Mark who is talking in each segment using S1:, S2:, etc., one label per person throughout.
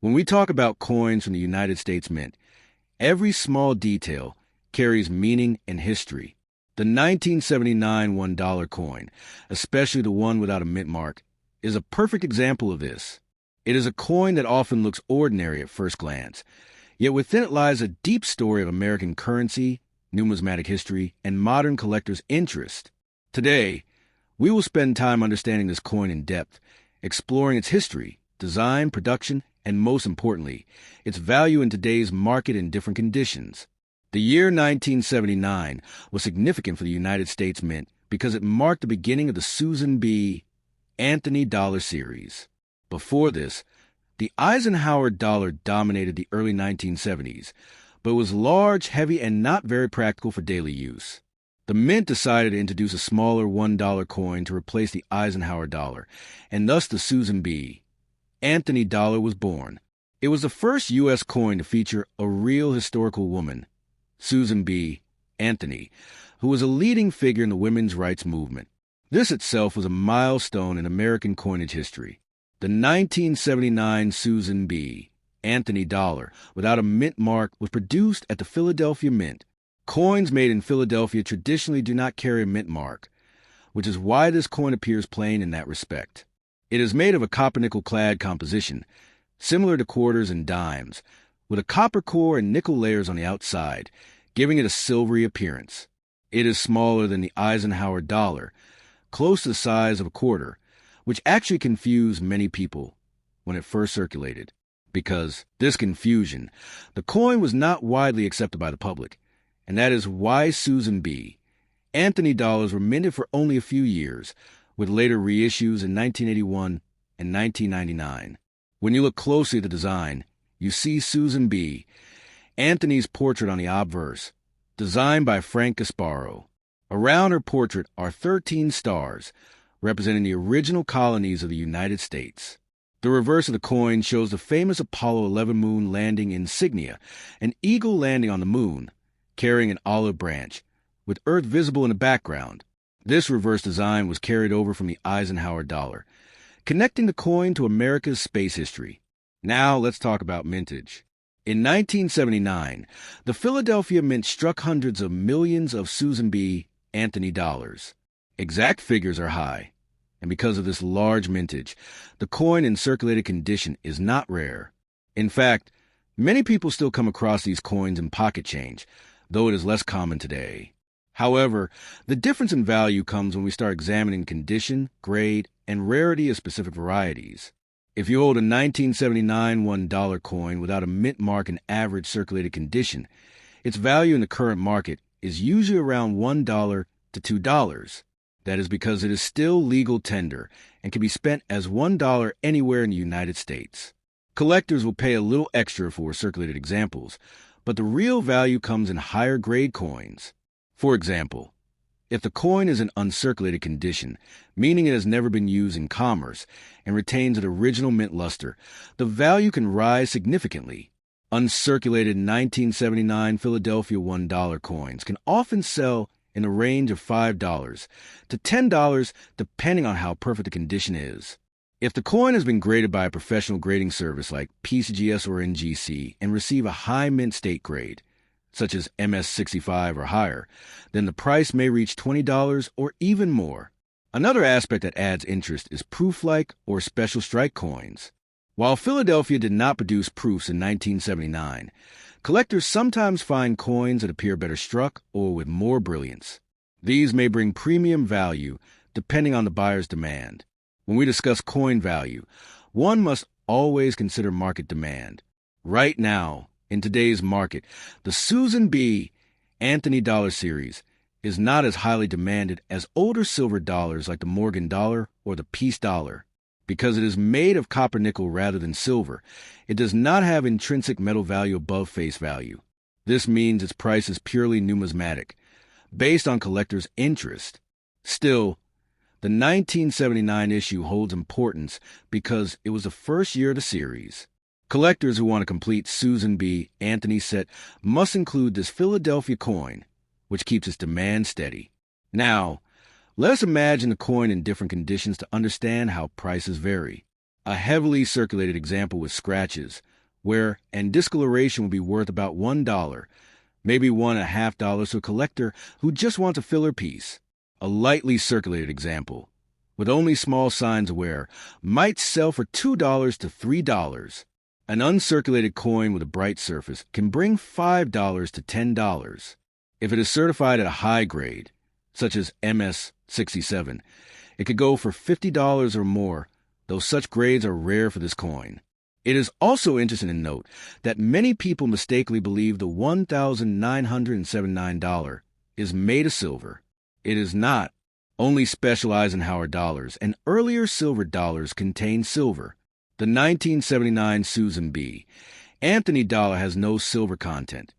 S1: When we talk about coins from the United States Mint, every small detail carries meaning and history. The 1979 $1 coin, especially the one without a mint mark, is a perfect example of this. It is a coin that often looks ordinary at first glance, yet within it lies a deep story of American currency, numismatic history, and modern collectors' interest. Today, we will spend time understanding this coin in depth, exploring its history, design, production, and most importantly, its value in today's market in different conditions. The year 1979 was significant for the United States Mint because it marked the beginning of the Susan B. Anthony dollar series. Before this, the Eisenhower dollar dominated the early 1970s, but was large, heavy, and not very practical for daily use. The Mint decided to introduce a smaller $1 coin to replace the Eisenhower dollar, and thus the Susan B. Anthony dollar was born. It was the first U.S. coin to feature a real historical woman, Susan B. Anthony, who was a leading figure in the women's rights movement. This itself was a milestone in American coinage history. The 1979 Susan B. Anthony dollar, without a mint mark, was produced at the Philadelphia Mint. Coins made in Philadelphia traditionally do not carry a mint mark, which is why this coin appears plain in that respect. It is made of a copper-nickel-clad composition, similar to quarters and dimes, with a copper core and nickel layers on the outside, giving it a silvery appearance. It is smaller than the Eisenhower dollar, close to the size of a quarter, which actually confused many people when it first circulated. Because this confusion, the coin was not widely accepted by the public, and that is why Susan B. Anthony dollars were minted for only a few years, with later reissues in 1981 and 1999. When you look closely at the design, you see Susan B. Anthony's portrait on the obverse, designed by Frank Gasparo. Around her portrait are 13 stars, representing the original colonies of the United States. The reverse of the coin shows the famous Apollo 11 moon landing insignia, an eagle landing on the moon, carrying an olive branch, with Earth visible in the background. This reverse design was carried over from the Eisenhower dollar, connecting the coin to America's space history. Now let's talk about mintage. In 1979, the Philadelphia Mint struck hundreds of millions of Susan B. Anthony dollars. Exact figures are high, and because of this large mintage, the coin in circulated condition is not rare. In fact, many people still come across these coins in pocket change, though it is less common today. However, the difference in value comes when we start examining condition, grade, and rarity of specific varieties. If you hold a 1979 $1 coin without a mint mark in average circulated condition, its value in the current market is usually around $1 to $2. That is because it is still legal tender and can be spent as $1 anywhere in the United States. Collectors will pay a little extra for circulated examples, but the real value comes in higher grade coins. For example, if the coin is in uncirculated condition, meaning it has never been used in commerce and retains its original mint luster, the value can rise significantly. Uncirculated 1979 Philadelphia $1 coins can often sell in the range of $5 to $10 depending on how perfect the condition is. If the coin has been graded by a professional grading service like PCGS or NGC and receive a high mint state grade, such as MS65 or higher, then the price may reach $20 or even more. Another aspect that adds interest is proof-like or special strike coins. While Philadelphia did not produce proofs in 1979, collectors sometimes find coins that appear better struck or with more brilliance. These may bring premium value depending on the buyer's demand. When we discuss coin value, one must always consider market demand. Right now, in today's market, the Susan B. Anthony dollar series is not as highly demanded as older silver dollars like the Morgan dollar or the Peace dollar. Because it is made of copper nickel rather than silver, it does not have intrinsic metal value above face value. This means its price is purely numismatic, based on collectors' interest. Still, the 1979 issue holds importance because it was the first year of the series. Collectors who want a complete Susan B. Anthony set must include this Philadelphia coin, which keeps its demand steady. Now, let us imagine the coin in different conditions to understand how prices vary. A heavily circulated example with scratches, where an discoloration will be worth about $1, maybe $1.50 to a collector who just wants a filler piece. A lightly circulated example, with only small signs of wear, might sell for $2 to $3. An uncirculated coin with a bright surface can bring $5 to $10. If it is certified at a high grade, such as MS-67, it could go for $50 or more, though such grades are rare for this coin. It is also interesting to note that many people mistakenly believe the $1,979 is made of silver. It is not. Only special Eisenhower dollars and earlier silver dollars contain silver. The 1979 Susan B. Anthony dollar has no silver content,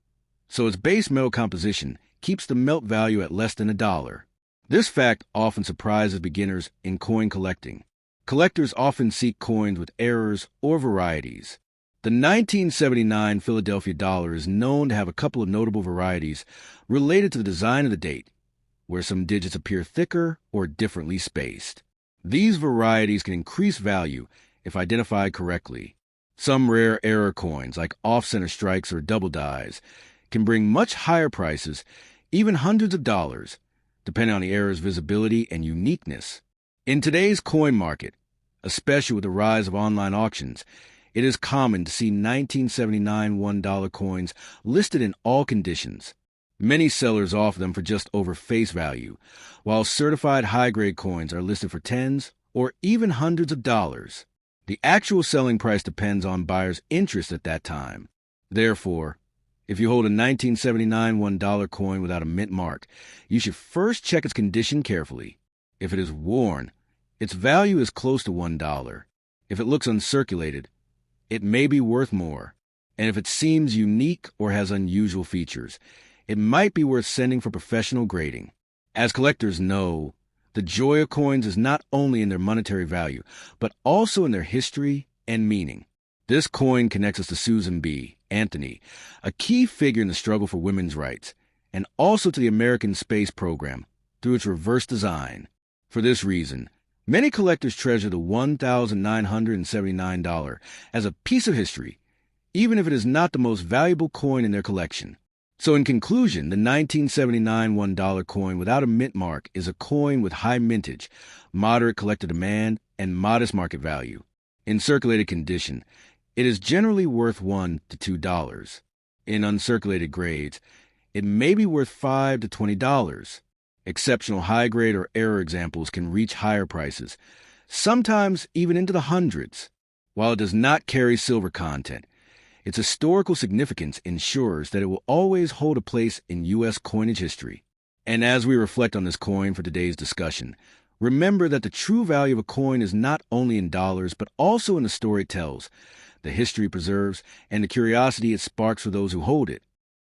S1: so its base metal composition keeps the melt value at less than $1. This fact often surprises beginners in coin collecting. Collectors often seek coins with errors or varieties. The 1979 Philadelphia dollar is known to have a couple of notable varieties related to the design of the date, where some digits appear thicker or differently spaced. These varieties can increase value if identified correctly. Some rare error coins, like off-center strikes or double dies, can bring much higher prices, even hundreds of dollars, depending on the error's visibility and uniqueness. In today's coin market, especially with the rise of online auctions, it is common to see 1979 $1 coins listed in all conditions. Many sellers offer them for just over face value, while certified high-grade coins are listed for tens or even hundreds of dollars. The actual selling price depends on buyers' interest at that time. Therefore, if you hold a 1979 $1 coin without a mint mark, you should first check its condition carefully. If it is worn, its value is close to $1. If it looks uncirculated, it may be worth more. And if it seems unique or has unusual features, it might be worth sending for professional grading. As collectors know, the joy of coins is not only in their monetary value, but also in their history and meaning. This coin connects us to Susan B. Anthony, a key figure in the struggle for women's rights, and also to the American space program through its reverse design. For this reason, many collectors treasure the $1,979 as a piece of history, even if it is not the most valuable coin in their collection. So in conclusion, the 1979 $1 coin without a mint mark is a coin with high mintage, moderate collector demand, and modest market value. In circulated condition, it is generally worth $1 to $2. In uncirculated grades, it may be worth $5 to $20. Exceptional high-grade or error examples can reach higher prices, sometimes even into the hundreds. While it does not carry silver content, its historical significance ensures that it will always hold a place in U.S. coinage history. And as we reflect on this coin for today's discussion, remember that the true value of a coin is not only in dollars, but also in the story it tells, the history it preserves, and the curiosity it sparks for those who hold it.